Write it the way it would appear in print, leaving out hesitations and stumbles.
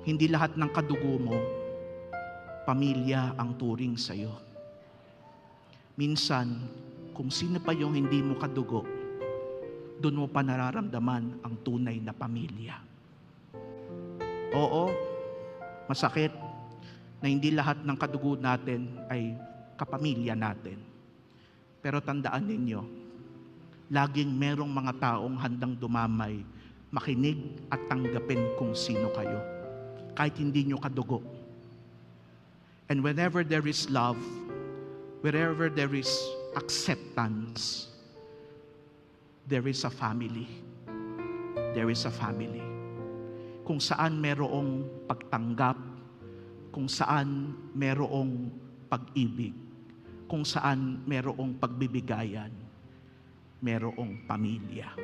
Hindi lahat ng kadugo mo, pamilya ang turing sa'yo. Minsan, kung sino pa yung hindi mo kadugo, doon mo pa nararamdaman ang tunay na pamilya. Oo, masakit na hindi lahat ng kadugo natin ay kapamilya natin. Pero tandaan ninyo, laging merong mga taong handang dumamay, makinig at tanggapin kung sino kayo, kahit hindi nyo kadugo. And whenever there is love, wherever there is acceptance, there is a family. There is a family. Kung saan merong pagtanggap, kung saan merong pag-ibig, kung saan merong pagbibigayan, merong pamilya.